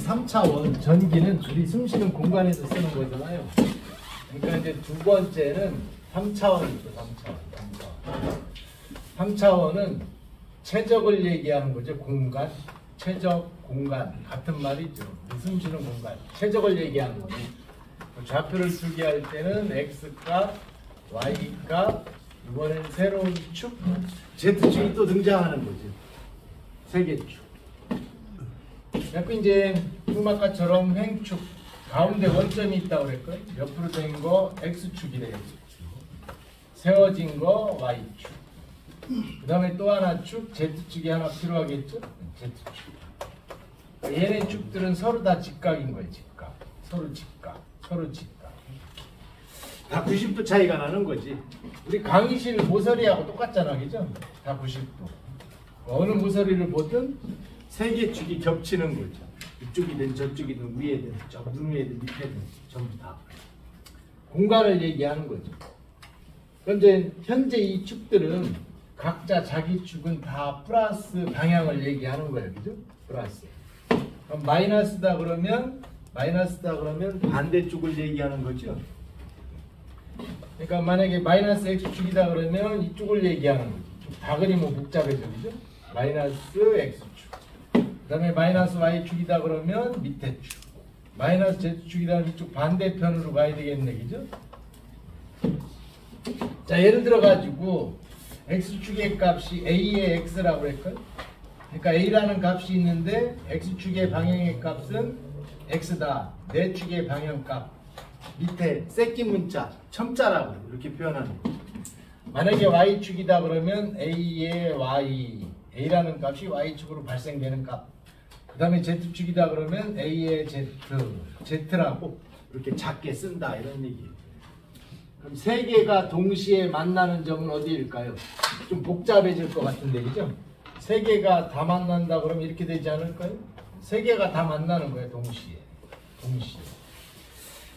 3차원 전기는 우리 숨쉬는 공간에서 쓰는 거잖아요. 그러니까 이제 두 번째는 3차원이죠. 3차원은 최적을 얘기하는 거죠. 공간, 최적, 공간 같은 말이죠. 숨쉬는 공간, 최적을 얘기하는 거죠. 좌표를 투기할 때는 x값, y값, 이번엔 새로운 축, z축이 또 등장하는 거죠. 세 개 축. 그래서 이제 흑막가처럼 횡축 가운데 원점이 있다고 그랬거든요. 옆으로 된 거 x축이래요. 세워진 거 y축. 그 다음에 또 하나 축, z축이 하나 필요하겠죠? z축. 얘네 축들은 서로 다 직각인 거예요. 직각. 서로 직각. 서로 직각. 다 90도 차이가 나는 거지. 우리 강의실 모서리하고 똑같잖아. 그죠? 다 90도. 어느 모서리를 보든 세 개 축이 겹치는 거죠. 이쪽이든 저쪽이든 위에든 저 위에든 밑에든 전부 다 공간을 얘기하는 거죠. 그런데 현재 이 축들은 각자 자기 축은 다 플러스 방향을 얘기하는 거예요. 그죠? 플러스. 그럼 마이너스다 그러면 반대쪽을 얘기하는 거죠. 그러니까 만약에 마이너스 x축이다 그러면 이쪽을 얘기하는 거죠. 다 그리면 복잡해져. 그죠? 마이너스 x축. 그 다음에 마이너스 y축이다 그러면 밑에 축. 마이너스 z축이다 그러면 이쪽 반대편으로 가야 되겠네. 그죠? 자, 예를 들어 가지고 x축의 값이 a의 x라고 그랬거든. 그러니까 a라는 값이 있는데 x축의 방향의 값은 x다. 내 축의 방향값. 밑에 새끼 문자 첨자라고 이렇게 표현하는 거예요. 만약에 y축이다 그러면 a의 y. a라는 값이 y축으로 발생되는 값. 그 다음에 z축이다 그러면 a의 z라고 이렇게 작게 쓴다 이런 얘기예요. 그럼 세 개가 동시에 만나는 점은 어디일까요? 좀 복잡해질 것 같은데 그죠? 세 개가 다 만난다 그러면 이렇게 되지 않을까요? 세 개가 다 만나는 거예요. 동시에.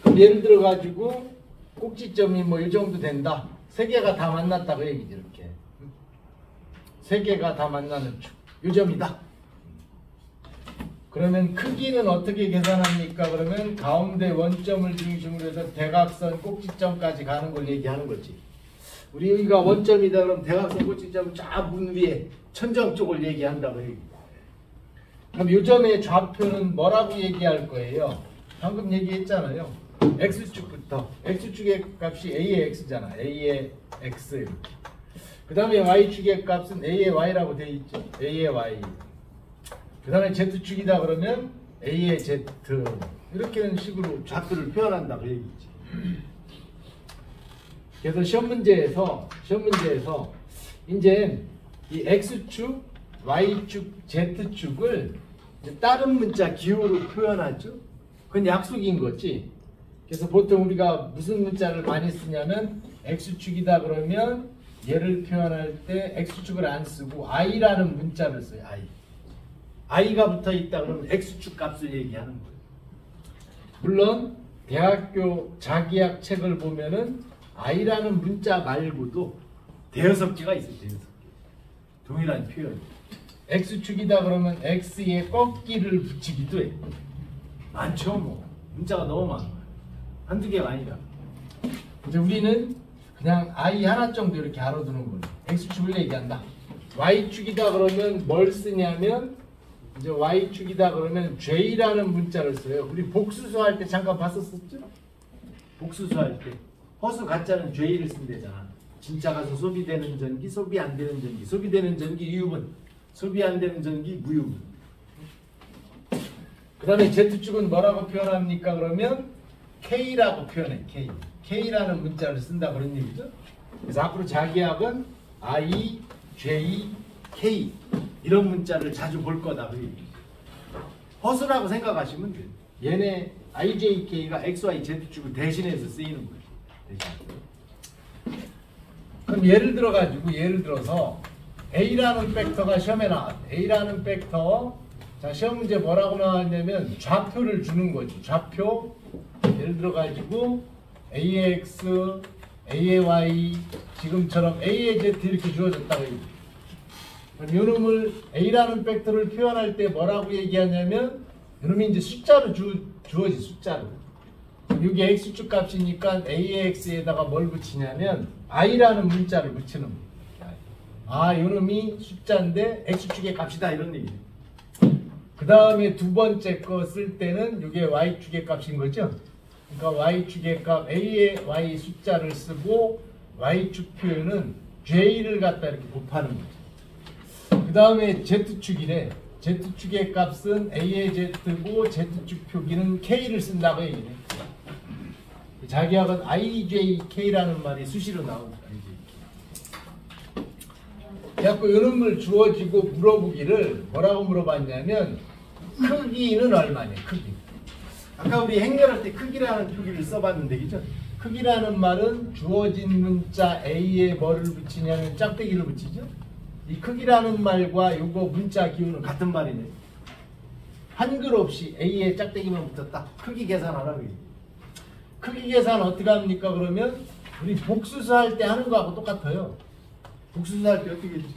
그럼 예를 들어 가지고 꼭지점이 뭐 이 정도 된다. 세 개가 다 만났다 그 얘기죠. 이렇게. 세 개가 다 만나는 축. 요 점이다. 그러면 크기는 어떻게 계산합니까? 그러면 가운데 원점을 중심으로 해서 대각선 꼭지점까지 가는 걸 얘기하는 거지. 우리 여기가 원점이다 그러면 대각선 꼭지점 쫙 문 위에 천정 쪽을 얘기한다고 얘기합니다. 그럼 요 점의 좌표는 뭐라고 얘기할 거예요? 방금 얘기했잖아요. x축부터. x축의 값이 a의 x잖아. a의 x. 그 다음에 y축의 값은 a의 y라고 되어 있죠. a의 y. 그 다음에 z축이다 그러면 a의 z. 이렇게 식으로 좌표를 표현한다 그 얘기지. 그래서 시험 문제에서 이제 이 x축, y축, z축을 다른 문자 기호로 표현하죠. 그건 약속인 거지. 그래서 보통 우리가 무슨 문자를 많이 쓰냐면 x축이다 그러면 얘를 표현할 때 x축을 안 쓰고 i라는 문자를 써요. i가 붙어 있다 그러면 x축 값을 얘기하는 거예요. 물론 대학교 자기학 책을 보면은 i라는 문자 말고도 대여섯 개가 있어요. 대여섯 개. 동일한 표현. x축이다 그러면 x에 꺾기를 붙이기도 해. 많죠 뭐. 문자가 너무 많아요. 한두 개가 아니라. 이제 우리는 그냥 i 하나 정도 이렇게 알아두는 거예요. x축을 얘기한다. y축이다 그러면 뭘 쓰냐면 이제 y축이다 그러면 j라는 문자를 써요. 우리 복수수 할 때 잠깐 봤었었죠? 복수수 할 때. 허수 가짜는 j를 쓴대잖아. 진짜 가서 소비되는 전기, 소비 안 되는 전기. 소비되는 전기 유분, 소비 안 되는 전기 무유분. 그 다음에 z축은 뭐라고 표현합니까? 그러면 k라고 표현해. k라는 문자를 쓴다 그런 얘기죠. 그래서 앞으로 자기학은 i, j, k 이런 문자를 자주 볼 거다 그 얘기. 허수라고 생각하시면 돼요. 얘네 i, j, k가 x, y, z축을 대신해서 쓰이는 거예요. 그럼 예를 들어서 a라는 벡터가 시험에 나왔대. a라는 벡터. 자, 시험 문제 뭐라고 나왔냐면 좌표를 주는 거죠. 좌표. 예를 들어 가지고 a의 x, a의 y 지금처럼 a의 z 이렇게 주어졌다고 얘기해요. 그럼 요 놈을 a라는 벡터를 표현할 때 뭐라고 얘기하냐면 이놈이 이제 숫자로 주어지 숫자로. 여기 x축 값이니까 ax에다가 뭘 붙이냐면 i라는 문자를 붙이는 거예요. 아, 이놈이 숫자인데 x축의 값이다 이런 얘기예요. 그 다음에 두 번째 거 쓸 때는 이게 y축의 값인 거죠. 그러니까 y축의 값 a의 y 숫자를 쓰고 y축 표현은 j를 갖다 이렇게 곱하는 거죠. 그 다음에 z축이래. z축의 값은 a의 z고 z축 표기는 k를 쓴다고 얘기해. 자기학은 IJK라는 말이 수시로 나옵니다. 그래갖고 이런 걸 주어지고 물어보기를 뭐라고 물어봤냐면 크기는 얼마냐, 크기. 아까 우리 행렬할 때 크기라는 표기를 써봤는데, 그죠? 크기라는 말은 주어진 문자 A에 뭐를 붙이냐면 짝대기를 붙이죠? 이 크기라는 말과 요거 문자 기호는 같은 말이네. 한글 없이 A에 짝대기만 붙었다. 크기 계산하라고 얘기해. 크기 계산 어떻게 합니까? 그러면 우리 복수수 할 때 하는 거하고 똑같아요. 복수수 할 때 어떻게 했지?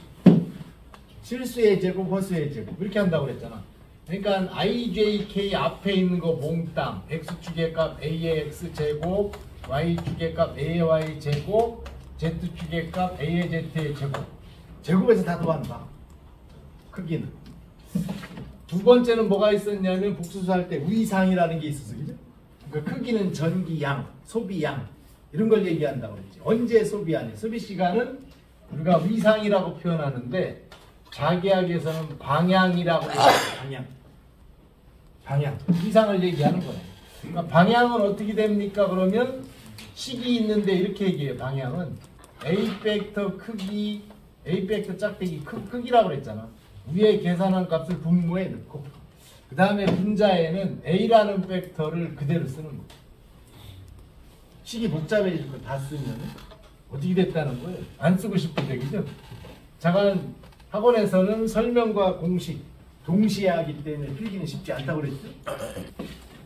실수의 제곱, 허수의 제곱 이렇게 한다고 그랬잖아. 그러니까 IJK 앞에 있는 거 몽땅 X축의 값 A의 X 제곱, Y축의 값 A의 Y 제곱, Z축의 값 A의 Z의 제곱. 제곱에서 다 더한다. 크기는. 두 번째는 뭐가 있었냐면 복수수 할 때 위상이라는 게 있었어. 그죠? 그러니까 크기는 전기양, 소비양 이런 걸 얘기한다고 그랬지. 언제 소비하냐? 소비 시간은 우리가 위상이라고 표현하는데 자기학에서는 방향이라고 얘기해요. 방향. 위상을 얘기하는 거예요. 그러니까 방향은 어떻게 됩니까? 그러면 식이 있는데 이렇게 얘기해요. 방향은 A 벡터 크기, A 벡터 짝대기 크기라고 그랬잖아. 위에 계산한 값을 분모에 넣고 그 다음에 분자에는 A라는 벡터를 그대로 쓰는 거예요. 식이 복잡해질 거 다 쓰면 어떻게 됐다는 거예요? 안 쓰고 싶은데, 그죠? 잠깐 학원에서는 설명과 공식 동시에 하기 때문에 필기는 쉽지 않다고 그랬죠?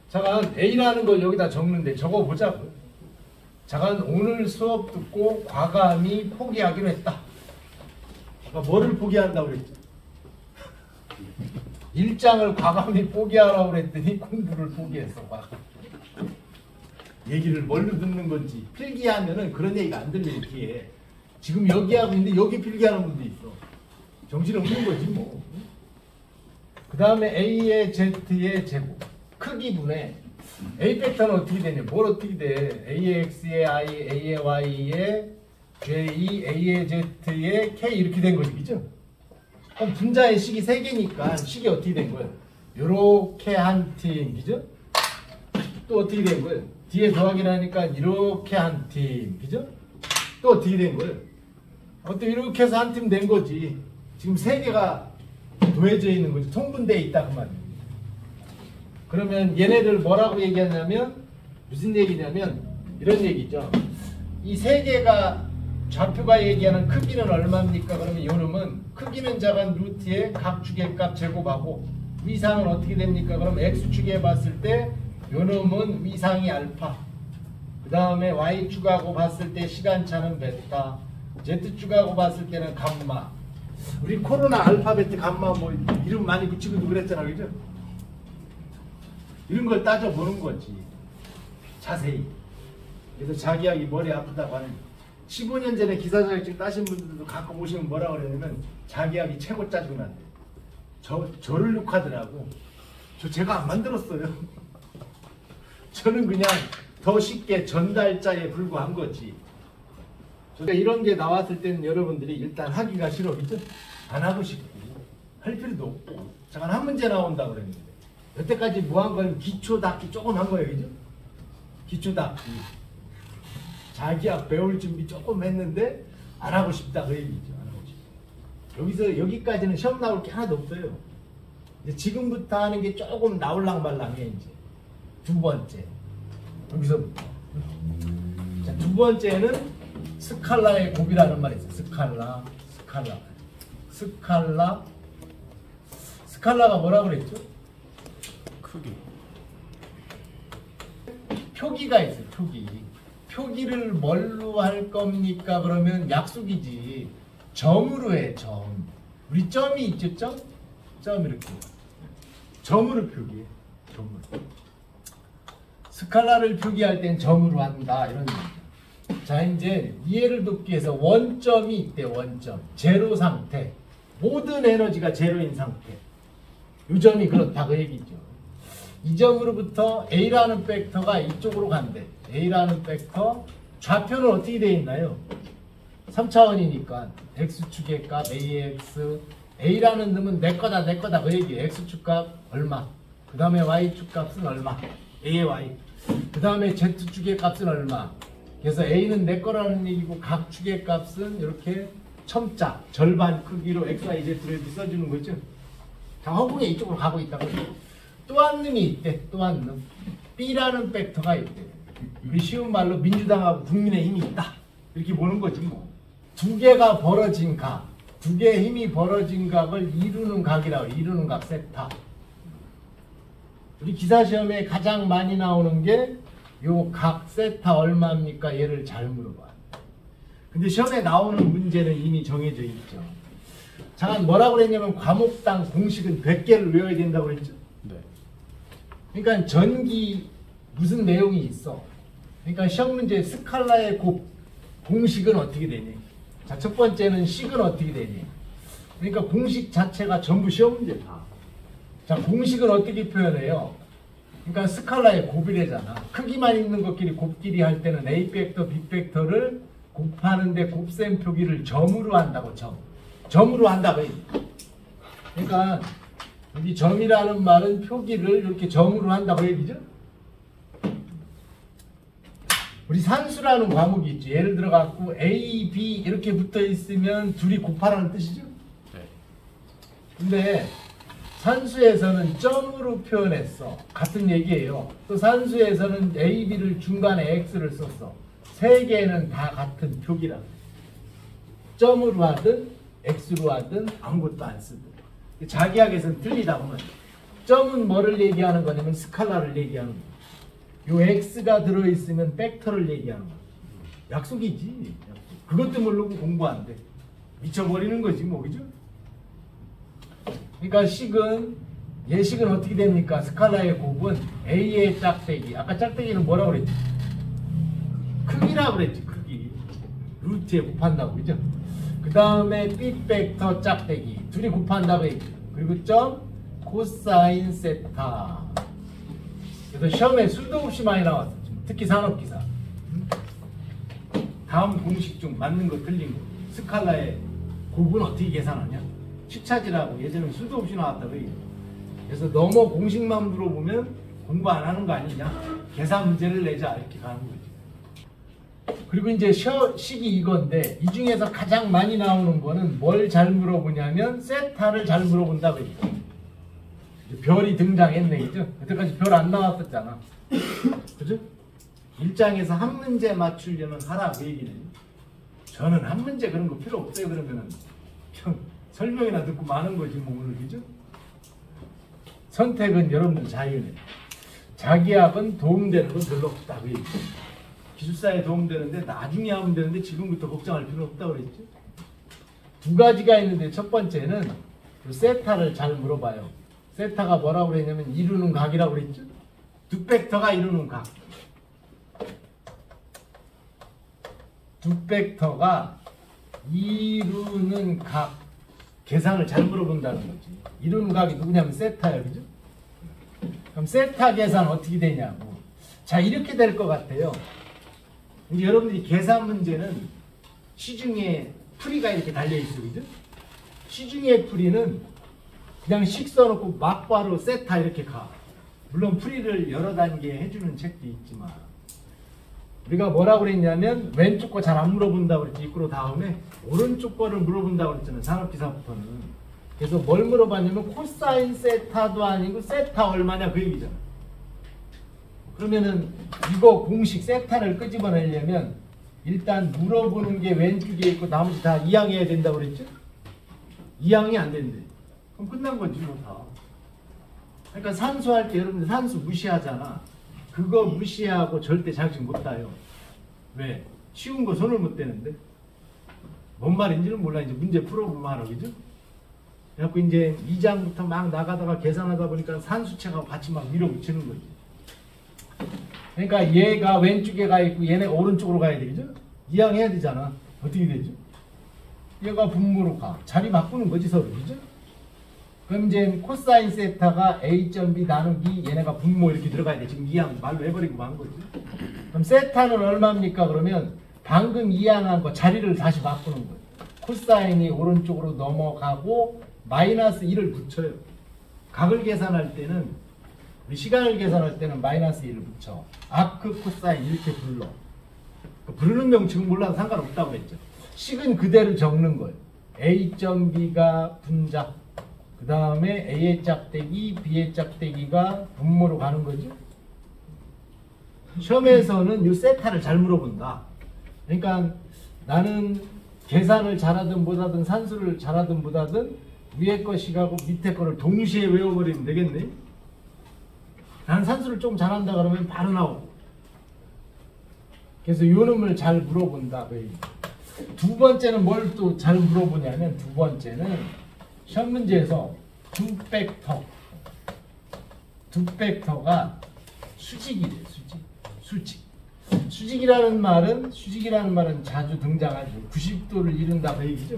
잠깐 A라는 걸 여기다 적는데 적어보자고요. 잠깐 오늘 수업 듣고 과감히 포기하기로 했다. 아까 뭐를 포기한다고 그랬죠? 일장을 과감히 포기하라고 그랬더니 공부를 포기했어. 얘기를 뭘로 듣는 건지. 필기하면은 그런 얘기가 안 들려요. 귀에. 지금 여기 하고 있는데 여기 필기하는 분도 있어. 정신없는 거지 뭐. 그 다음에 A의 Z의 제곱 크기분에 A 벡터는 어떻게 되냐. 뭘 어떻게 돼. A의 X의 I, A의 Y의 J, A의 Z의 K 이렇게 된 거지. 그죠? 그럼 분자의 식이 3개니까 식이 어떻게 된 거예요? 요렇게 한 팀, 그죠? 또 어떻게 된 거예요? 뒤에 더하기라니까 이렇게 한 팀, 그죠? 또 어떻게 된 거예요? 또 이렇게 해서 한 팀 된 거지. 지금 3개가 더해져 있는 거지. 통분되어 있다 그 말이에요. 그러면 얘네들 뭐라고 얘기하냐면 무슨 얘기냐면 이런 얘기죠. 이 3개가 좌표가 얘기하는 크기는 얼마입니까? 그러면 요놈은 크기는 작은 루트의 각 축의 값 제곱하고 위상은 어떻게 됩니까? 그럼 x축에 봤을 때 요놈은 위상이 알파, 그 다음에 y축하고 봤을 때 시간차는 베타, z축하고 봤을 때는 감마. 우리 코로나 알파베트 감마 뭐 이름 많이 붙이고 그랬잖아, 그죠? 이런 걸 따져보는 거지 자세히. 그래서 자기학이 머리 아프다고 하는 15년 전에 기사 자격증 따신 분들도 가끔 오시면 뭐라 그러냐면 자기학이 최고 짜증난대. 저를 욕하더라고. 제가 안 만들었어요. 저는 그냥 더 쉽게 전달자에 불과한 거지. 그러니까 이런 게 나왔을 때는 여러분들이 일단 하기가 싫어, 그죠? 안 하고 싶고 할 필요도 없고. 잠깐 한 문제 나온다 그랬는데 여태까지 뭐 한 거는 기초 닦기 조금 한 거예요, 그죠? 기초 닦기. 자기야 배울 준비 조금 했는데 안 하고 싶다 그 얘기죠. 안 하고 싶다. 여기서 여기까지는 시험 나올 게 하나도 없어요. 이제 지금부터 하는 게 조금 나올랑 말랑해. 이제 두 번째 여기서부터. 자, 두 번째는 스칼라의 곱이라는 말이 있어요. 스칼라가 뭐라고 그랬죠? 크기. 표기가 있어요. 표기를 뭘로 할 겁니까? 그러면 약속이지. 점으로 해, 점. 우리 점이 있죠, 점? 점 이렇게. 점으로 표기해. 점을. 스칼라를 표기할 땐 점으로 한다 이런 얘기죠. 자, 이제 이해를 돕기 위해서 원점이 있대. 원점 제로 상태, 모든 에너지가 제로인 상태, 이 점이 그렇다 그 얘기죠. 이 점으로부터 A라는 벡터가 이쪽으로 간대. A라는 벡터 좌표는 어떻게 되어 있나요? 3차원이니까 X축의 값 AX, A라는 놈은 내 거다 내 거다 그 얘기예요. X축 값 얼마, 그 다음에 Y축 값은 얼마, A의 Y, 그 다음에 Z축의 값은 얼마. 그래서 A는 내 거라는 얘기고 각 축의 값은 이렇게 첨자 절반 크기로 X, Y, Z를 이렇게 써주는 거죠. 자, 허공에 이쪽으로 가고 있다고. 또 한 놈이 있대. 또 한 놈. B라는 벡터가 있대. 우리 쉬운 말로 민주당하고 국민의힘이 있다 이렇게 보는 거지 뭐. 두 개가 벌어진 각, 두 개의 힘이 벌어진 각을 이루는 각이라고. 이루는 각 세타. 우리 기사시험에 가장 많이 나오는 게 요 각 세타 얼마입니까? 얘를 잘 물어봐. 근데 시험에 나오는 문제는 이미 정해져 있죠. 잠깐 뭐라고 그랬냐면 과목당 공식은 100개를 외워야 된다고 그랬죠. 네. 그러니까 전기 무슨 내용이 있어. 그러니까 시험 문제 스칼라의 곱 공식은 어떻게 되니? 자, 첫 번째는 식은 어떻게 되니? 그러니까 공식 자체가 전부 시험 문제다. 자, 공식은 어떻게 표현해요? 그러니까 스칼라의 곱이래잖아. 크기만 있는 것끼리 곱끼리 할 때는 A 벡터, B 벡터를 곱하는데 곱셈 표기를 점으로 한다고. 점으로 한다고. 그러니까 여기 점이라는 말은 표기를 이렇게 점으로 한다고 얘기죠. 우리 산수라는 과목이 있죠. 예를 들어 갖고 A, B 이렇게 붙어 있으면 둘이 곱하라는 뜻이죠. 네. 근데 산수에서는 점으로 표현했어. 같은 얘기예요. 또 산수에서는 A, B를 중간에 X를 썼어. 세 개는 다 같은 표기라. 점으로 하든 X로 하든 아무것도 안 쓰든. 자기학에서는 틀리다고 하면 점은 뭐를 얘기하는 거냐면 스칼라를 얘기하는 거야. 요 X가 들어있으면 벡터를 얘기하는 거야. 약속이지. 약속. 그것도 모르고 공부 안 돼. 미쳐버리는 거지 뭐. 그죠? 그러니까 식은, 예식은 어떻게 됩니까? 스칼라의 곱은 A의 짝대기. 아까 짝대기는 뭐라고 그랬지? 크기라고 그랬지. 크기. 루트에 곱한다고. 그죠? 그 다음에 B 벡터 짝대기. 둘이 곱한다고 했죠. 그리고 점 코사인 세타. 그래서 시험에 수도 없이 많이 나왔어. 특히 산업기사. 다음 공식 중 맞는 거 틀린 거. 스칼라의 곱은 어떻게 계산하냐? 식차지라고 예전에 수도 없이 나왔다고 얘기해요. 그래서 너무 공식만 물어보면 공부 안 하는 거 아니냐? 계산 문제를 내자 이렇게 가는 거지. 그리고 이제 식이 이건데 이 중에서 가장 많이 나오는 거는 뭘 잘 물어보냐면 세타를 잘 물어본다고 얘기해요. 별이 등장했네. 그죠? 그때까지 별 안 나왔었잖아. 그죠? 일장에서 한 문제 맞추려면 하라 그 얘기는. 저는 한 문제 그런 거 필요 없어요. 그러면은 설명이나 듣고 마는 거지 뭐 오늘. 그죠? 선택은 여러분들 자유네. 자기학은 도움되는 건 별로 없다 그 얘기. 기술사에 도움되는데 나중에 하면 되는데 지금부터 걱정할 필요 없다고 그랬죠. 두 가지가 있는데 첫 번째는 세타를 잘 물어봐요. 세타가 뭐라고 그랬냐면 이루는 각이라고 그랬죠. 두 벡터가 이루는 각. 두 벡터가 이루는 각. 계산을 잘 물어본다는 거지. 이루는 각이 누구냐면 세타예요. 그죠? 그럼 세타 계산 어떻게 되냐고. 자, 이렇게 될 것 같아요. 이제 여러분들이 계산 문제는 시중에 풀이가 이렇게 달려있어. 그죠? 시중에 풀이는 그냥 식 써놓고 막바로 세타 이렇게 가. 물론 풀이를 여러 단계 해주는 책도 있지만 우리가 뭐라고 그랬냐면 왼쪽 거 잘 안 물어본다고 그랬지. 이끌어 다음에 오른쪽 거를 물어본다고 그랬잖아요. 산업기사부터는. 그래서 뭘 물어봤냐면 코사인 세타도 아니고 세타 얼마냐 그 얘기잖아. 그러면은 이거 공식 세타를 끄집어내려면 일단 물어보는 게 왼쪽에 있고 나머지 다 이항해야 된다고 그랬죠? 이항이 안 된대. 그럼 끝난 거지 뭐 다. 그러니까 산수할 때 여러분들 산수 무시하잖아. 그거 무시하고 절대 자격증 못 따요. 왜? 쉬운 거 손을 못 대는데. 뭔 말인지는 몰라. 이제 문제 풀어보면 알아. 그죠? 그래갖고 이제 2장부터 막 나가다가 계산하다 보니까 산수책하고 같이 막 밀어붙이는 거지. 그러니까 얘가 왼쪽에 가 있고 얘네가 오른쪽으로 가야 되죠? 이항해야 되잖아. 어떻게 되죠? 얘가 분모로 가. 자리 바꾸는 거지 서로. 그죠? 그럼 이제 코사인 세타가 A.B 나누기 얘네가 분모 이렇게 들어가야 돼. 지금 이항 말로 해버리고 만 거지. 그럼 세타는 얼마입니까? 그러면 방금 이항한 거 자리를 다시 바꾸는 거예요. 코사인이 오른쪽으로 넘어가고 마이너스 1을 붙여요. 각을 계산할 때는 우리 시간을 계산할 때는 마이너스 1을 붙여. 아크 코사인 이렇게 불러. 부르는 명칭은 몰라도 상관없다고 했죠. 식은 그대로 적는 거예요. A.B가 분자, 그 다음에 A의 짝대기, B의 짝대기가 분모로 가는 거죠. 시험에서는 이 세타를 잘 물어본다. 그러니까 나는 계산을 잘하든 못하든 산수를 잘하든 못하든 위에 거 식하고 밑에 거를 동시에 외워버리면 되겠네. 난 산수를 좀 잘한다 그러면 바로 나오고. 그래서 요 놈을 잘 물어본다. 두 번째는 뭘 또 잘 물어보냐면 두 번째는 시험 문제에서 두 팩터가 수직이래. 수직이라는 말은 자주 등장하죠. 90도를 이룬다 그 얘기죠.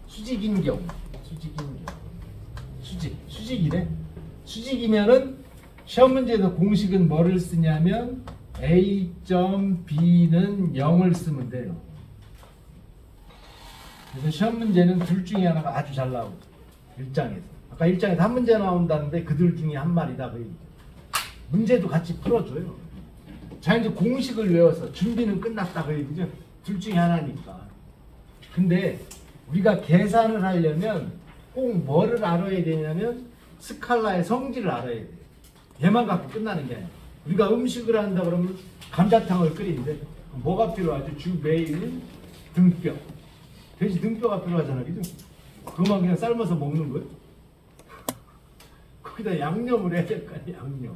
수직인 경우. 수직이래. 수직이면은 시험 문제에서 공식은 뭐를 쓰냐면 A.B는 0을 쓰면 돼요. 그래서 시험 문제는 둘 중에 하나가 아주 잘 나오죠. 1장에서. 아까 1장에서 한 문제 나온다는데 그들 중에 한 말이다 그 얘기죠. 문제도 같이 풀어줘요. 자, 이제 공식을 외워서 준비는 끝났다 그 얘기죠. 둘 중에 하나니까. 근데 우리가 계산을 하려면 꼭 뭐를 알아야 되냐면 스칼라의 성질을 알아야 돼요. 얘만 갖고 끝나는 게 아니라. 우리가 음식을 한다 그러면 감자탕을 끓이는데 뭐가 필요하죠? 주 메인 등뼈. 돼지 등뼈가 필요하잖아, 그죠? 그거만 그냥 삶아서 먹는 거예요? 거기다 양념을 해야 될 거 아니야, 양념.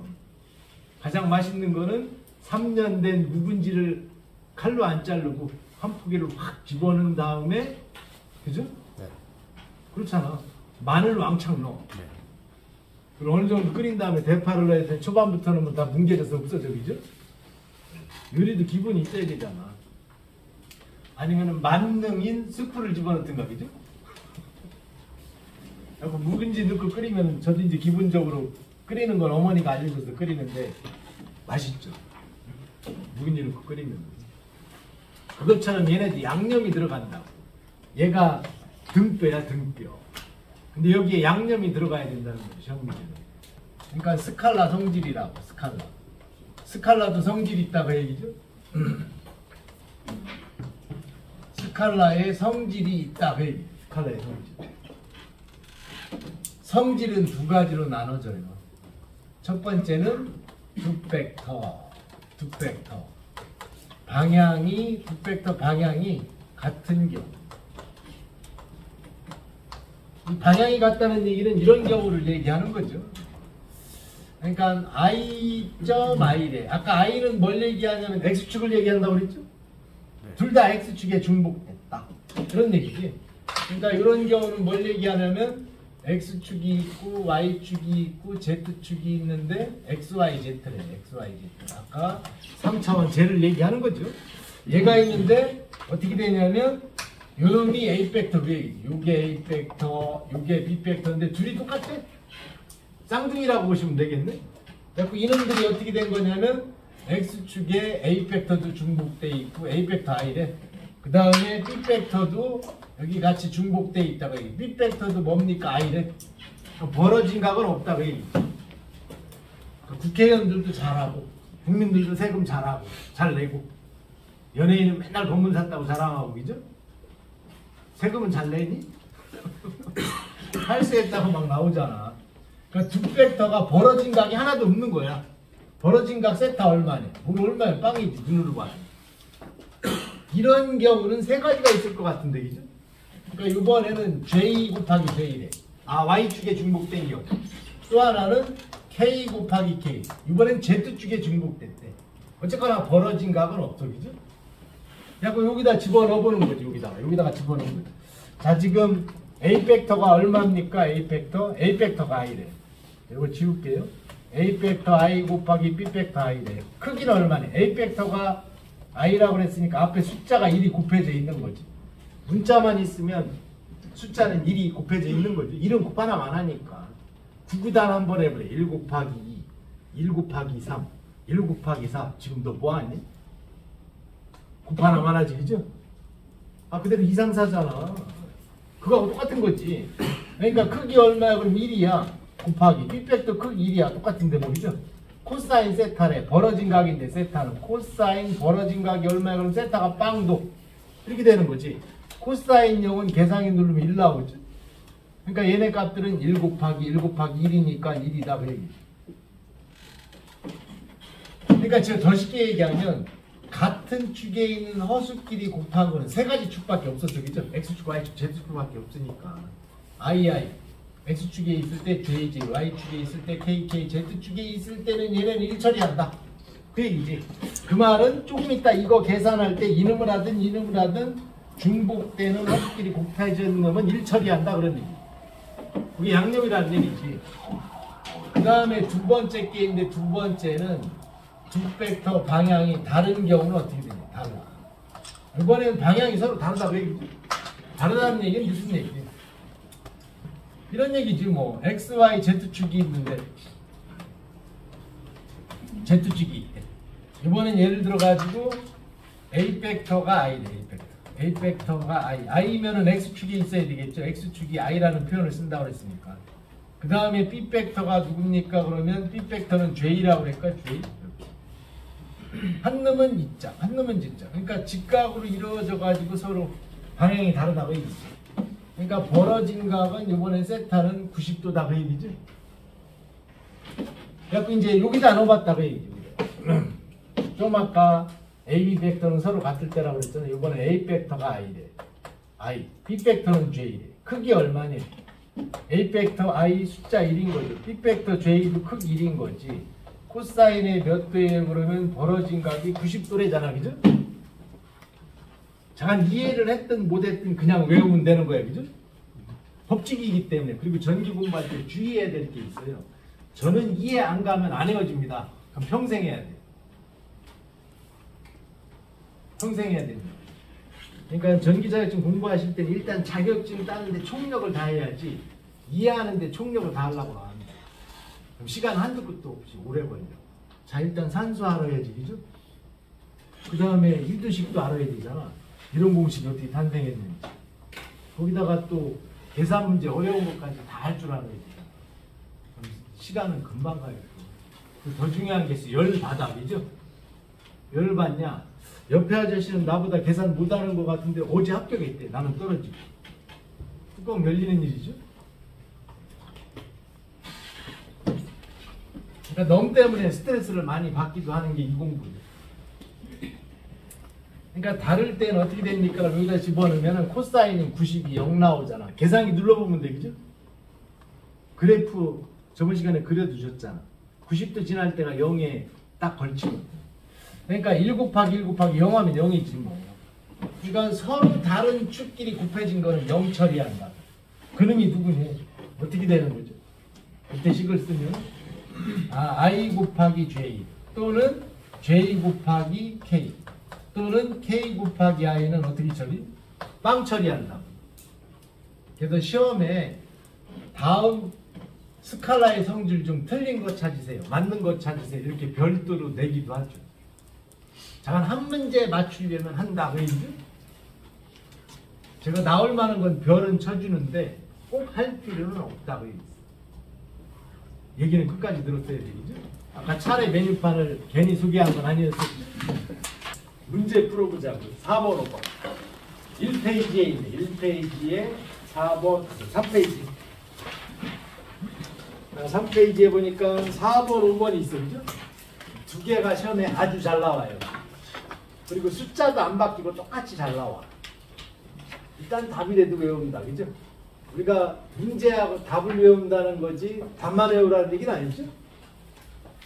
가장 맛있는 거는 3년 된 묵은지를 칼로 안 자르고 한 포기를 확 집어넣은 다음에, 그죠? 네. 그렇잖아. 마늘 왕창 넣어. 네. 그리고 어느 정도 끓인 다음에 대파를 넣어야 돼. 초반부터는 뭐 다 뭉개져서 없어져, 그죠? 요리도 기본이 있어야 되잖아. 아니면은 만능인 스프를 집어넣든가, 그죠? 그리고 묵은지 넣고 끓이면 저도 이제 기본적으로 끓이는 건 어머니가 알려줘서 끓이는데 맛있죠. 묵은지 넣고 끓이면. 그것처럼 얘네도 양념이 들어간다고. 얘가 등뼈야, 등뼈. 근데 여기에 양념이 들어가야 된다는 거죠, 시험 문제는. 그러니까 스칼라 성질이라고, 스칼라. 스칼라도 성질이 있다고 얘기죠? 스칼라의 성질이 있다고 얘기죠. 스칼라의 성질. 성질은 두 가지로 나눠져요. 첫 번째는 두 벡터. 방향이, 두 벡터 방향이 같은 경우. 이 방향이 같다는 얘기는 이런 경우를 얘기하는 거죠. 그러니까 I.I래. 아까 I는 뭘 얘기하냐면 X축을 얘기한다고 그랬죠? 둘 다 X축에 중복됐다. 그런 얘기지. 그러니까 이런 경우는 뭘 얘기하냐면 X축이 있고 Y축이 있고 Z축이 있는데 XYZ래. XYZ. 아까 3차원 쟤를 얘기하는 거죠. 얘가 있는데 어떻게 되냐면 요놈이 A 벡터 B, 요게 A 벡터, 요게 B 벡터인데 둘이 똑같아. 쌍둥이라고 보시면 되겠네. 그래서 이놈들이 어떻게 된 거냐면 X축에 A 벡터도 중복돼 있고 A 벡터 I래. 그 다음에 B 벡터도 여기 같이 중복돼 있다고 얘기. B 벡터도 뭡니까? I래. 벌어진 각은 없다고 얘기. 국회의원들도 잘하고 국민들도 세금 잘하고 잘 내고 연예인은 맨날 법문 샀다고 자랑하고 그죠? 세금은 잘 내니? 탈세했다고 막 나오잖아. 그러니까 두 벡터가 벌어진 각이 하나도 없는 거야. 벌어진 각 세타 얼마네? 뭐 얼마야? 빵이지 눈으로 봐요. 이런 경우는 세 가지가 있을 것 같은데 그죠? 그러니까 이번에는 J 곱하기 J래. 아 Y축에 중복된 경우. 또 하나는 K 곱하기 K. 이번엔 Z축에 중복됐대. 어쨌거나 벌어진 각은 없어 그죠? 그래서 여기다 집어넣어보는 거지. 여기다가 집어넣는 거지. 자 지금 A 팩터가 얼마입니까? A 팩터가 I래. 이거 지울게요. A 팩터 I 곱하기 B 팩터 I래요. 크기는 얼마네? A 팩터가 I라고 그랬으니까 앞에 숫자가 1이 곱해져 있는 거지. 문자만 있으면 숫자는 1이 곱해져 있는 거죠. 1은 곱하나만 안 하니까. 9구단 한번 해보래. 1 곱하기 2, 1 곱하기 3, 1 곱하기 4. 지금 너 뭐하니? 곱하나만 하지, 그죠? 아, 그대로 이상사잖아. 그거하고 똑같은 거지. 그러니까 크기 얼마야? 그럼 1이야. 곱하기. B팩터 크기 1이야. 똑같은 대목이죠. 코사인 세타래. 벌어진 각인데 세타는. 코사인 벌어진 각이 얼마야? 그럼 세타가 빵도. 이렇게 되는 거지. 코사인 0은 계산기 누르면 1 나오죠. 그러니까 얘네 값들은 1 곱하기 1 곱하기 1이니까 1이다. 그 얘기. 그러니까 제가 더 쉽게 얘기하면 같은 축에 있는 허수끼리 곱한 거는 세 가지 축밖에 없었죠. 그죠? X축, Y축, Z축밖에 없으니까. X축에 있을 때 JJ, Y축에 있을 때 KK, Z축에 있을 때는 얘네는 1 처리한다. 그 얘기지. 그 말은 조금 이따 이거 계산할 때 이놈을 하든 중복되는 허수끼리 곱해진 놈은 1 처리한다. 그런 얘기. 그게 양념이라는 얘기지. 그 다음에 두 번째 게임인데 두 번째는 두 팩터 방향이 다른 경우는 어떻게 되냐? 다르다. 이번에는 방향이 서로 다르다고 얘기지. 다르다는 얘기는 무슨 얘기지? 이런 얘기지 뭐. X, Y, Z축이 있는데 Z축이 있대. 이번엔 예를 들어가지고 A 팩터가 I래. A 팩터가 I. I면은 X축이 있어야 되겠죠. X축이 I라는 표현을 쓴다고 했으니까. 그 다음에 B 팩터가 누굽니까? 그러면 B 팩터는 J라고 그럴까? J. 한 놈은 이자, 한 놈은 직자. 그러니까 직각으로 이루어져 가지고 서로 방향이 다르다고 얘기지. 그러니까 벌어진 각은 이번에 세타는 90도다 그 얘기죠. 그래갖고 이제 여기다 넣어봤다고 얘기죠. 좀 아까 A, B 벡터는 서로 같을 때라고 그랬잖아요. 이번에 A 벡터가 I래. I. B 벡터는 J래. 크기 얼마니? A 벡터 I 숫자 1인 거죠. B 벡터 J도 크기 1인 거지. 코사인의 몇 배에 그러면 벌어진 각이 90도래잖아, 그죠? 잠깐 이해를 했든 못했든 그냥 외우면 되는 거야, 그죠? 법칙이기 때문에. 그리고 전기 공부할 때 주의해야 될 게 있어요. 저는 이해 안 가면 안 헤어집니다. 그럼 평생 해야 돼요. 평생 해야 됩니다. 그러니까 전기 자격증 공부하실 때는 일단 자격증 따는데 총력을 다해야지 이해하는데 총력을 다하려고 합니다. 그럼 시간 한두 끝도 없이 오래 걸려. 자, 일단 산수 알아야지, 그죠? 그 다음에 일두식도 알아야 되잖아. 이런 공식이 어떻게 탄생했는지. 거기다가 또 계산 문제 어려운 것까지 다 할 줄 알아야 되잖아. 그럼 시간은 금방 가요. 더 중요한 게 있어. 열받아, 그죠? 열받냐? 옆에 아저씨는 나보다 계산 못하는 것 같은데 어제 합격했대. 나는 떨어지고. 뚜껑 열리는 일이죠? 그러니까 놈 때문에 스트레스를 많이 받기도 하는 게 이 공부예요. 그러니까 다를 때는 어떻게 됩니까? 여기다 집어넣으면 코사인은 90이 0 나오잖아. 계산기 눌러보면 돼, 그죠? 그래프 저번 시간에 그려두셨잖아. 90도 지날 때가 0에 딱 걸치거든. 그러니까 1 곱하기 1 곱하기 0 하면 0이지 뭐. 그러니까 서로 다른 축끼리 곱해진 거는 0 처리한다. 그놈이 누구니? 어떻게 되는 거죠? 그때 식을 쓰면 I 곱하기 J 또는 J 곱하기 K 또는 K 곱하기 I는 어떻게 처리? 빵 처리한다. 그래서 시험에 다음 스칼라의 성질 중 틀린 거 찾으세요. 맞는 거 찾으세요. 이렇게 별도로 내기도 하죠. 잠깐 한 문제 맞추려면 한다. 그 얘기죠? 제가 나올 만한 건 별은 쳐주는데 꼭 할 필요는 없다. 그 얘기죠. 얘기는 끝까지 들었어야 되겠죠? 아까 차례 메뉴판을 괜히 소개한 건 아니었어요. 문제 풀어보자고. 4번, 5번. 1페이지에 있네. 1페이지에 4번, 3페이지. 3페이지에 보니까 4번, 5번이 있어. 그죠? 두 개가 시험에 아주 잘 나와요. 그리고 숫자도 안 바뀌고 똑같이 잘 나와. 일단 답이라도 외웁니다. 그죠? 우리가 문제하고 답을 외운다는 거지 답만 외우라는 얘기는 아니죠?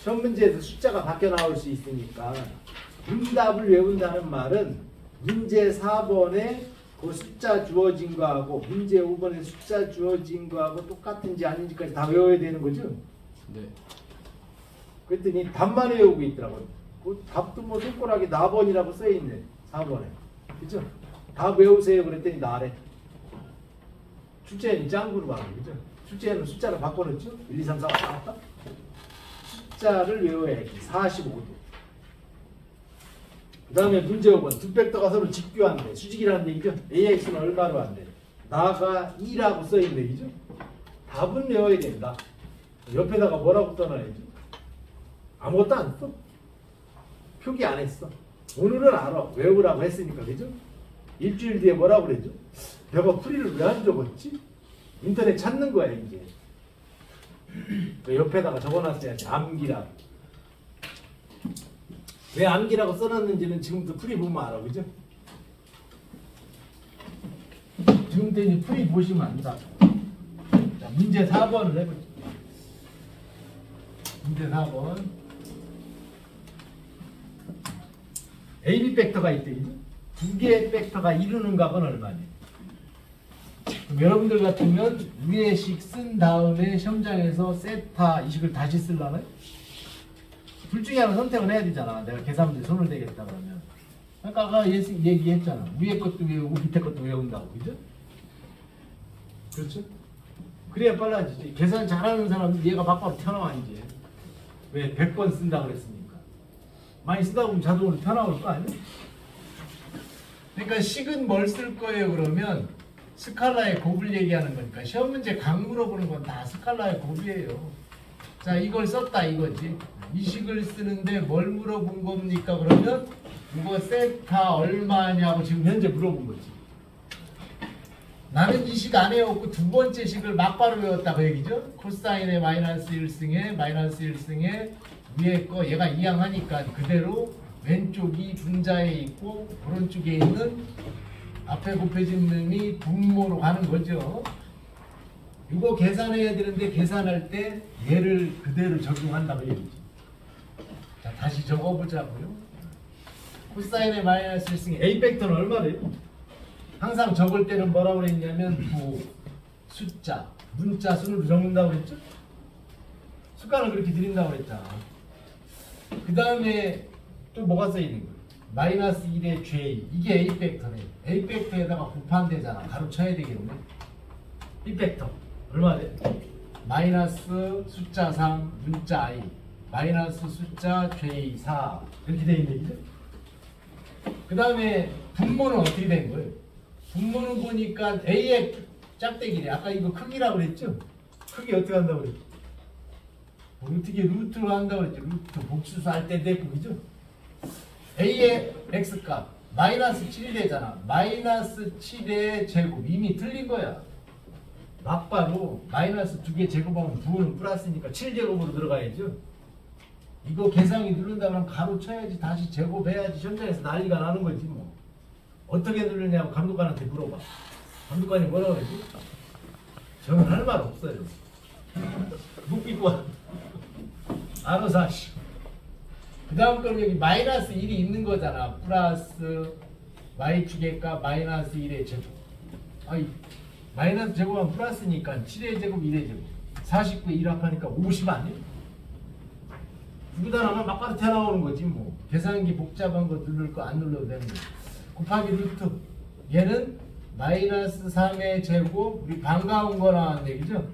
시험 문제에서 숫자가 바뀌어 나올 수 있으니까 문답을 외운다는 말은 문제 4번에 그 숫자 주어진 거하고 문제 5번에 숫자 주어진 거하고 똑같은지 아닌지까지 다 외워야 되는 거죠? 네. 그랬더니 답만 외우고 있더라고요. 그 답도 뭐 손가락에 나번이라고 써있네. 4번에. 그죠? 답 외우세요. 그랬더니 나래. 출제는 짱구로 가는 거죠. 출제는 숫자를 바꿔놓죠. 1, 2, 3, 4 왔다 갔다. 숫자를 외워야지. 45도. 그 다음에 문제 5번. 두 벡터가 서로 직교한대. 수직이라는 얘기죠. AX는 얼마로 한대. 나가 2라고 써있는 얘기죠. 답은 외워야 된다. 옆에다가 뭐라고 써놔야지. 아무것도 안 써. 표기 안 했어. 오늘은 알아. 외우라고 했으니까. 그죠? 일주일 뒤에 뭐라고 그랬죠? 내가 풀이를 왜 안 적었지? 인터넷 찾는 거야 이제. 옆에다가 적어놨어야지. 암기라고. 왜 암기라고 써놨는지는 지금부터 풀이 보면 알아. 그죠? 지금부터 이제 풀이 보시면 안다. 자, 문제 4번을 해보죠. 문제 4번. AB 벡터가 있대. 두 개의 벡터가 이루는 값은 얼마냐? 그럼 여러분들 같으면 위에식 쓴 다음에 시험장에서 세타 이식을 다시 쓰려나요? 둘 중에 하나 선택을 해야 되잖아. 내가 계산 문제 손을 대겠다 그러면. 아까 아까 얘기했잖아. 위에 것도 외우고 밑에 것도 외운다고. 그죠? 그렇죠? 그래야 빨라지지. 계산 잘하는 사람은 얘가 막바로 튀어나와 이제. 왜 100번 쓴다 그랬으니까. 많이 쓰다 보면 자동으로 튀어나올 거 아니야? 그러니까 식은 뭘 쓸 거예요 그러면 스칼라의 곱을 얘기하는 거니까 시험 문제 각 물어보는 건 다 스칼라의 곱이에요. 자 이걸 썼다 이거지. 이 식을 쓰는데 뭘 물어본 겁니까 그러면 이거 세타 얼마냐고 지금 현재 물어본 거지. 나는 이 식 안 외웠고 두 번째 식을 막바로 외웠다 그 얘기죠. 코사인의 마이너스 1승에 마이너스 1승에 위에 거 얘가 이항하니까 그대로 왼쪽이 분자에 있고 오른쪽에 있는 앞에 곱해진 놈이 분모로 가는 거죠. 이거 계산해야 되는데 계산할 때 얘를 그대로 적용한다고 얘기죠. 자 다시 적어보자고요. 코사인의 마이너스 1승에 A 벡터는 얼마래요? 항상 적을 때는 뭐라고 그랬냐면 부, 숫자, 문자 순으로 적는다고 그랬죠? 숫가는 그렇게 드린다고 그랬잖아. 그 다음에 또 뭐가 써있는 거야? 마이너스 1의 J. 이게 A 벡터네. A 벡터에다가 곱한대잖아. 가로쳐야 되겠네. 이 벡터 얼마 돼? 마이너스 숫자 3 문자 I 마이너스 숫자 J4 이렇게 돼 있는 얘기죠? 그 다음에 분모는 어떻게 된 거예요? 분모는 보니까 A의 짝대기래. 아까 이거 크기라고 그랬죠? 크기 어떻게 한다고 그랬죠? 어떻게 루트로 한다고 그랬죠? 루트 복수수 할 때 됐고 그죠? A의 X값 마이너스 7이 되잖아. 마이너스 7의 제곱 이미 틀린 거야. 막바로 마이너스 2개 제곱하면 부호는 플러스니까 7제곱으로 들어가야죠. 이거 계산이 누른다 그러면 가로 쳐야지 다시 제곱해야지 현장에서 난리가 나는 거지 뭐. 어떻게 누르냐고 감독관한테 물어봐. 감독관이 뭐라고 그러지? 저는 할 말 없어요. 묵비고 알아서 하시. 그 다음 거는 여기 마이너스 1이 있는 거잖아. 플러스 y축의값 마이너스 1의 제곱. 아이 마이너스 제곱하면 플러스니까 7의 제곱 1의 제곱 49에 1 합하니까 50 아니에요? 여기다 나면 막바로 튀어나오는 거지 뭐. 계산기 복잡한 거 누를 거 안 눌러도 되는 거지. 곱하기 루트 얘는 마이너스 3의 제곱 우리 반가운 거 나왔는데 그죠?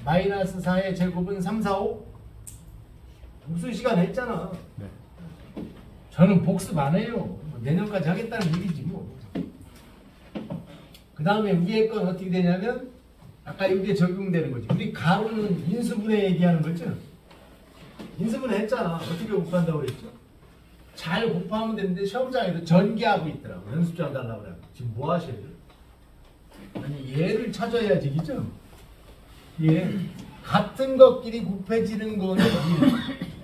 마이너스 4의 제곱은 3, 4, 5 무슨 시간 했잖아. 네. 저는 복습 안 해요. 내년까지 하겠다는 얘기지 뭐. 그 다음에 위에 건 어떻게 되냐면 아까 여기에 적용되는 거지. 우리 가로는 인수분해 얘기하는 거죠. 인수분해 했잖아. 어떻게 곱한다고 그랬죠? 잘 곱하면 되는데 시험장에서 전개하고 있더라고. 연습장 달라고 그래. 지금 뭐 하셔야 돼요? 아니 얘를 찾아야지 그죠? 예. 같은 것끼리 곱해지는 거는 1.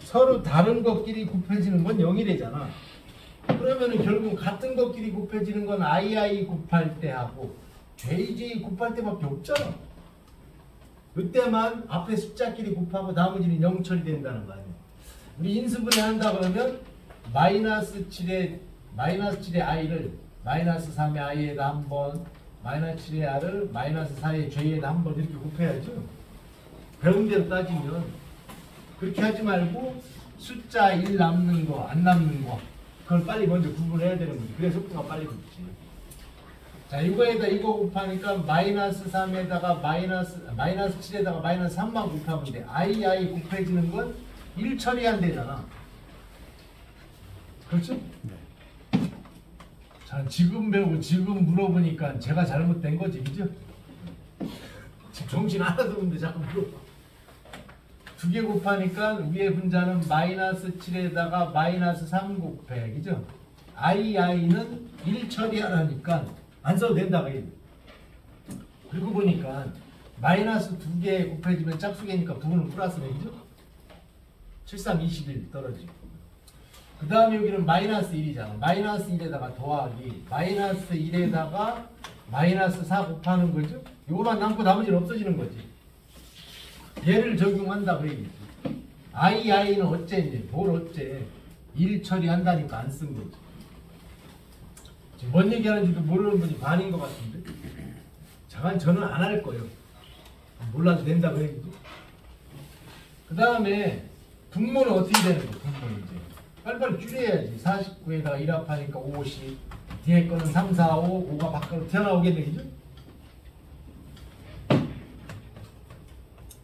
서로 다른 것끼리 곱해지는 건 0이 되잖아. 그러면은 결국 같은 것끼리 곱해지는 건 II 곱할 때 하고 JJ 곱할 때밖에 없잖아. 그때만 앞에 숫자끼리 곱하고 나머지는 0 처리된다는 거 아니야. 우리 인수분해 한다 그러면 마이너스 7의 I를 마이너스 3의 i에다 한 번, 마이너스 7의 r을 마이너스 4의 j에다 한 번 이렇게 곱해야죠. 배운 대로 따지면 그렇게 하지 말고 숫자 1 남는 거, 안 남는 거 그걸 빨리 먼저 구분해야 되는 거지. 그래야 속도가 빨리 붙지. 자, 이거에다 이거 곱하니까 마이너스 3에다가 마이너스 7에다가 마이너스 3만 곱하면 돼. i 곱해지는 건 1 처리 안 되잖아. 그렇죠? 네. 자, 지금 배우고 지금 물어보니까 제가 잘못된 거지, 그죠? 지금 정신 하나도 없는데 자꾸 물어봐. 2개 곱하니까 위에 분자는 마이너스 7에다가 마이너스 3 곱해, 그죠? i는 1 처리하라니까 안 써도 된다, 그게. 그리고 보니까 마이너스 2개 곱해지면 짝수개니까 부분은 플러스네, 그죠? 7, 3, 21 떨어지고. 그 다음에 여기는 마이너스 1이잖아. 마이너스 1에다가 더하기 마이너스 1에다가 마이너스 4 곱하는 거죠. 요거만 남고 나머지는 없어지는 거지. 얘를 적용한다 그 얘기지. i는 어째니? 뭘 어째? 1 처리한다니까 안 쓴 거지. 지금 뭔 얘기하는지도 모르는 분이 반인 것 같은데. 잠깐 저는 안 할 거예요. 몰라도 된다 그 얘기지. 그 다음에 분모는 어떻게 되는 거야? 분모는 이제 빨리빨리 줄여야지. 49에다가 1 합하니까 50. 뒤에 거는 3, 4, 5, 5가 밖으로 튀어나오겠네, 그죠?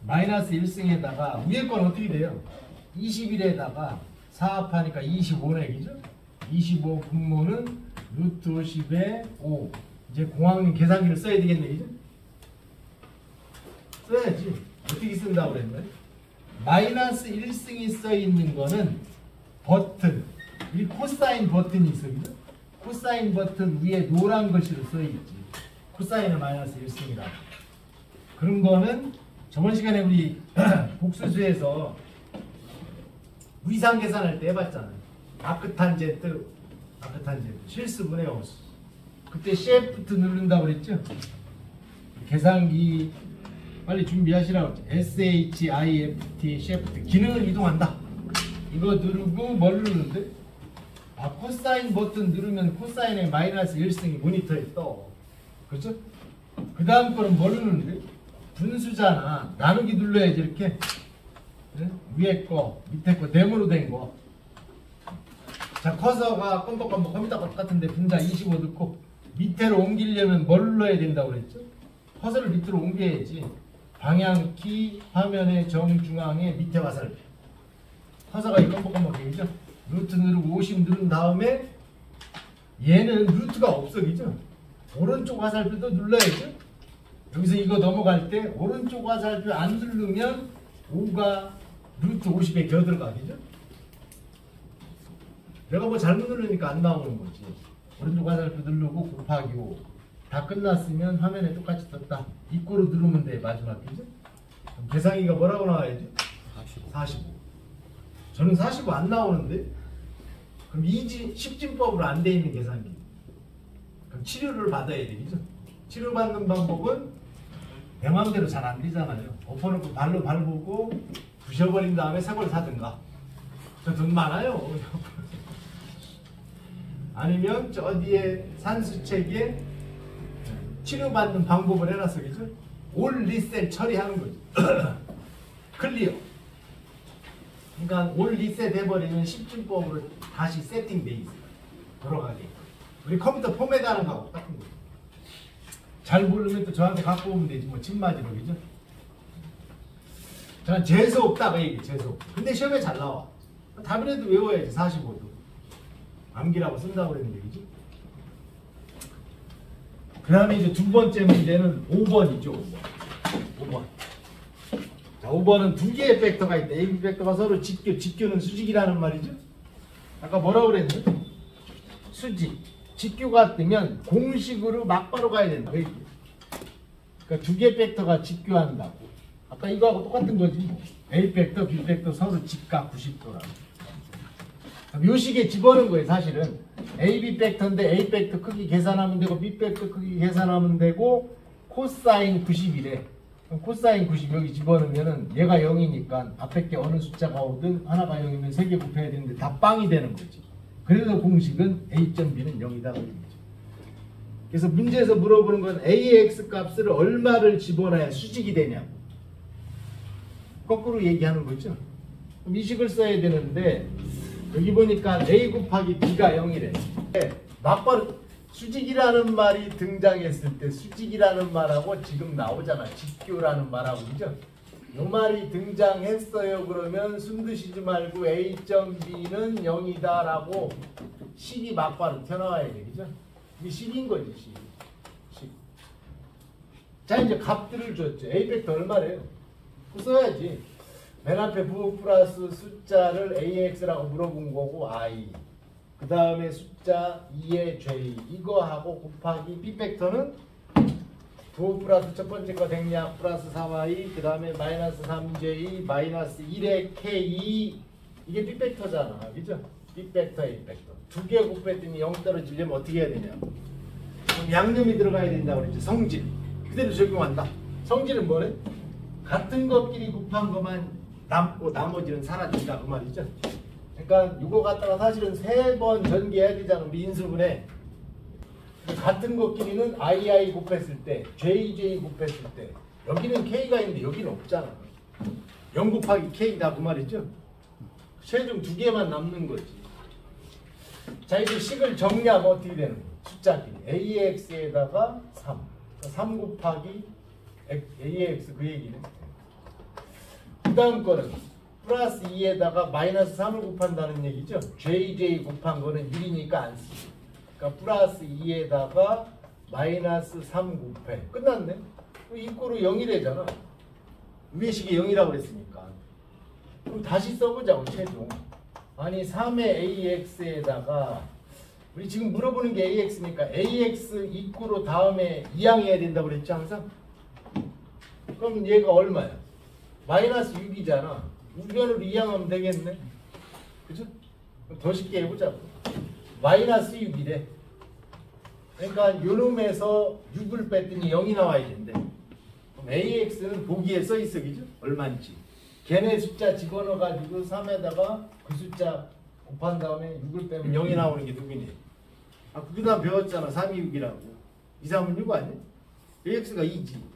마이너스 1승에다가 위에 건 어떻게 돼요? 21에다가 4 합하니까 25네, 그죠? 25 분모는 루트 50에 5. 이제 공학용 계산기를 써야 되겠네, 그죠? 써야지. 어떻게 쓴다고 그랬나요? 마이너스 1승이 써 있는 거는 버튼, 이 코사인 버튼이 있어, 그죠? 코사인 버튼 위에 노란 글씨로 써 있지. 코사인은 마이너스 1승이다. 그런 거는 저번 시간에 우리 복수수에서 위상 계산할 때 해봤잖아요. 아크탄젠트 실수분해 없어. 그때 Shift 누른다고 그랬죠? 계산기 빨리 준비하시라고 했죠. SHIFT Shift 기능을 이동한다. 이거 누르고 뭘 누르는데? 코사인 버튼 누르면 코사인의 마이너스 1승이 모니터에 떠. 그렇죠? 그 다음 거는 뭘 누르는데? 분수잖아. 나누기 눌러야지 이렇게. 네? 위에 거, 밑에 거, 네모로 된 거. 자, 커서가 껌뻑껌뻑 컴퓨터 같은데 분자 25 넣고 밑으로 옮기려면 뭘 눌러야 된다고 그랬죠? 커서를 밑으로 옮겨야지. 방향키 화면의 정중앙에 밑에 화살표. 커서가 이 껌뻑껌뻑 되죠? 루트 누르고 50 누른 다음에 얘는 루트가 없어, 그죠? 오른쪽 화살표도 눌러야죠? 여기서 이거 넘어갈 때 오른쪽 화살표 안 누르면 5가 루트 50에 겨들어가, 그죠? 내가 뭐 잘못 누르니까 안 나오는 거지. 오른쪽 화살표 누르고 곱하기 5. 다 끝났으면 화면에 똑같이 떴다. 이꼬로 누르면 돼, 마지막, 그죠? 그럼 계산기가 뭐라고 나와야지? 45. 저는 45 안 나오는데? 그럼 10진법으로 안 돼 있는 계산기. 그럼 치료를 받아야 돼, 그죠? 치료받는 방법은 내 마음대로 잘 안 되잖아요. 엎어놓고 발로 밟고 부셔버린 다음에 새 걸 사든가. 저 돈 많아요. 아니면 저 뒤에 산수책에 치료받는 방법을 해놨어, 그죠? 올 리셋 처리하는 거죠. 클리어. 그러니까 올 리셋 해버리면 10진법으로 다시 세팅돼 있어요. 돌아가게. 우리 컴퓨터 포맷하는 거하고 똑같은 거죠. 잘 모르면 또 저한테 갖고 오면 되지, 뭐 침맞이로, 그죠? 저는 재수 없다 그 얘기. 재수. 근데 시험에 잘 나와. 답이라도 외워야지. 45도 암기라고 쓴다고 그랬는데, 그죠? 그 다음에 이제 두 번째 문제는 5번이죠. 5번. 자, 5번은 두 개의 벡터가 있다. AB 벡터가 서로 직교는 수직이라는 말이죠. 아까 뭐라고 그랬는데? 수직. 직교가 뜨면 공식으로 막바로 가야 된다. 그러니까 두 개의 벡터가 직교한다고. 아까 이거하고 똑같은 거지. A 벡터, B 벡터 서로 직각 90도라고. 요 식에 집어넣은 거예요, 사실은. AB 벡터인데 A 벡터 크기 계산하면 되고 B 벡터 크기 계산하면 되고 코사인 90이래. 그럼 코사인 90 여기 집어넣으면은 얘가 0이니까 앞에 게 어느 숫자가 오든 하나가 0이면 3개 곱해야 되는데 다 빵이 되는 거지. 그래서 공식은 A.B는 0이다. 그래서 문제에서 물어보는 건 AX 값을 얼마를 집어넣어야 수직이 되냐고. 거꾸로 얘기하는 거죠. 그럼 이 식을 써야 되는데 여기 보니까 A 곱하기 B가 0이래. 막바로 수직이라는 말이 등장했을 때 수직이라는 말하고 지금 나오잖아. 직교라는 말하고, 그죠? 이 말이 등장했어요. 그러면 숨드시지 말고 A.B는 0이다 라고 식이 막바로 튀어나와야 돼. 그죠? 이게 식인 거지, 식. 자, 이제 값들을 줬죠. A 벡터 얼마래요? 그거 써야지. 맨 앞에 부호 플러스 숫자를 AX라고 물어본 거고 I. 그 다음에 숫자 2의 J. 이거하고 곱하기 B 벡터는 부호 플러스 첫 번째 거 대략 플러스 4Y. 그 다음에 마이너스 3J 마이너스 1의 K. 이게 B 벡터잖아. 그죠? B 벡터, A 벡터. 두 개 곱했더니 0 떨어지려면 어떻게 해야 되냐? 그럼 양념이 들어가야 된다고 그랬죠. 성질. 그대로 적용한다. 성질은 뭐래? 같은 것끼리 곱한 것만 남고 나머지는 사라진다 그 말이죠. 그러니까 이거 갖다가 사실은 3번 전개해야 되잖아. 우리 인수분해. 같은 것끼리는 II 곱했을 때, JJ 곱했을 때 여기는 K가 있는데 여기는 없잖아. 0 곱하기 K다 그 말이죠. 최종 두 개만 남는 거지. 자, 이제 식을 정리하면 어떻게 되는 거야? 숫자끼리 AX에다가 3. 3 곱하기 AX 그 얘기네. 그 다음 거는 플러스 2에다가 마이너스 3을 곱한다는 얘기죠. JJ 곱한 거는 1이니까 안 쓰. 그러니까 플러스 2에다가 마이너스 3 곱해. 끝났네. 이꼴로 0이 되잖아. 위에 식이 0이라고 그랬으니까. 그럼 다시 써보자고 최종. 아니 3의 AX에다가 우리 지금 물어보는 게 AX니까 AX 이꼴로 다음에 이항해야 된다고 그랬지 항상? 그럼 얘가 얼마야? 마이너스 6이잖아. 우변으로 이항하면 되겠네. 그죠? 더 쉽게 해보자고. 마이너스 6이래. 그러니까 요놈에서 6을 뺐더니 0이 나와야 된대. 그럼 AX는 보기에 써있어. 그죠? 얼마인지. 걔네 숫자 집어넣어가지고 3에다가 그 숫자 곱한 다음에 6을 빼면 0이 나오는 게 누구니? 아, 그 다음 배웠잖아. 3이 6이라고. 2, 3은 6 아니야? AX가 2지.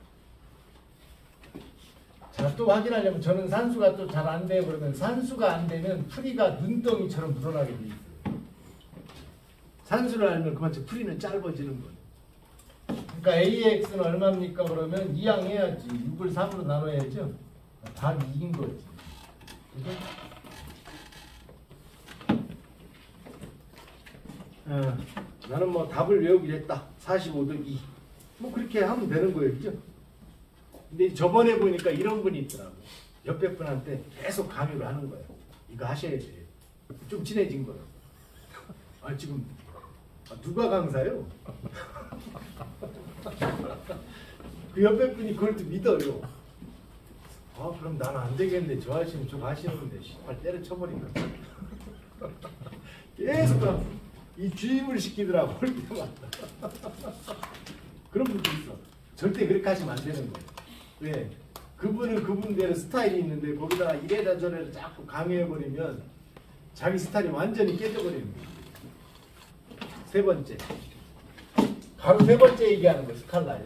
자, 또 확인하려면 저는 산수가 또 잘 안 돼요. 그러면 산수가 안 되면 풀이가 눈덩이처럼 늘어나게 돼 있어요. 산수를 알면 그만큼 풀이는 짧아지는 거예요. 그러니까 AX는 얼마입니까? 그러면 이항해야지. 6을 3으로 나눠야죠. 답 2인 거지. 그죠? 나는 뭐 답을 외우기로 했다. 45도 2. 뭐 그렇게 하면 되는 거예요. 그죠? 근데 저번에 보니까 이런 분이 있더라고. 옆에 분한테 계속 강요를 하는 거예요. 이거 하셔야 돼. 좀 친해진 거예요. 아, 지금 누가 강사요? 그 옆에 분이 그걸 또 믿어요. 아, 그럼 나는 안 되겠네. 저 아저씨는 좀 하시는데 씨발 때려쳐버린다. 계속 이 주입을 시키더라고. 올 때마다. 그런 분도 있어. 절대 그렇게 하시면 안 되는 거예요. 왜? 그분은 그분대로 스타일이 있는데 거기다가 이래다 저래다 자꾸 강요해버리면 자기 스타일이 완전히 깨져버리는 거예요. 세 번째. 바로 세 번째 얘기하는 거예요. 스칼라에.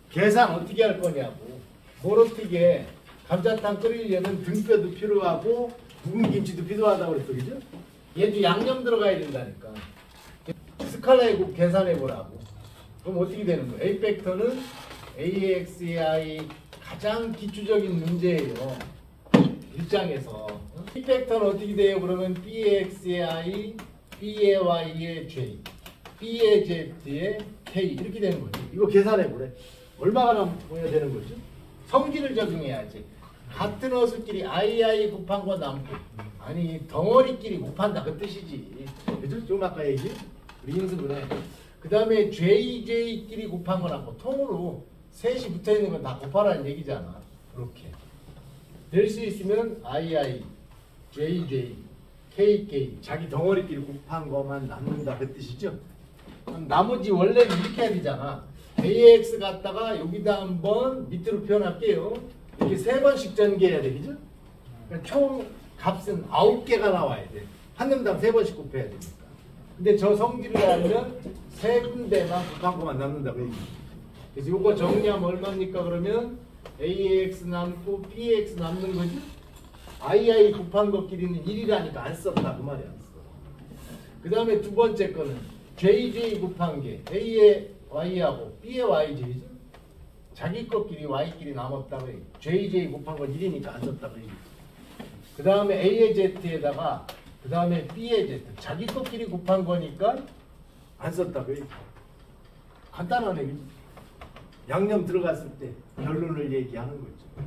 계산 어떻게 할 거냐고. 뭘 어떻게 해. 감자탕 끓이려면 등뼈도 필요하고 묵은 김치도 필요하다고 그랬어. 그죠? 얘도 양념 들어가야 된다니까. 스칼라에 꼭 계산해 보라고. 그럼 어떻게 되는 거예요? A 벡터는 AXI 가장 기초적인 문제예요. 일장에서. B 벡터는 어떻게 돼요? 그러면 BXI, B의 Y의 J, B의 Z의 K 이렇게 되는 거죠. 이거 계산해 보래. 얼마가 남아야 되는 거죠? 성질을 적용해야지. 같은 어수끼리 II 곱한 거 남고 아니 덩어리끼리 곱한다 그 뜻이지. 그죠? 좀 아까 얘기 우리 인수분해. 그 다음에 JJ끼리 곱한 거 남고 통으로 셋이 붙어있는 건 다 곱하라는 얘기잖아. 그렇게 될 수 있으면 II, JJ, KK 자기 덩어리끼리 곱한 것만 남는다 그 뜻이죠. 그럼 나머지 원래는 이렇게 해야 되잖아. AX 갖다가 여기다 한번 밑으로 표현할게요. 이렇게 3번씩 전개해야 돼. 그죠? 그러니까 총 값은 9개가 나와야 돼. 한 놈당 3번씩 곱해야 되니까. 근데 저 성질을 알면 세 군데만 곱한 것만 남는다고 얘기해. 그래서 이거 정리하면 얼마입니까? 그러면 AX 남고 BX 남는 거지? II 곱한 것끼리는 1이라니까 안 썼다 그 말이야. 그 다음에 두 번째 거는 JJ 곱한 게 A의 Y하고 B의 YJ죠? 자기 것끼리 Y끼리 남았다고 해. JJ 곱한 건 1이니까 안 썼다고 해. 그 다음에 A의 Z에다가 그 다음에 B의 Z 자기 것끼리 곱한 거니까 안 썼다고 해. 간단하네. 그치? 양념 들어갔을 때 결론을 얘기하는 거죠.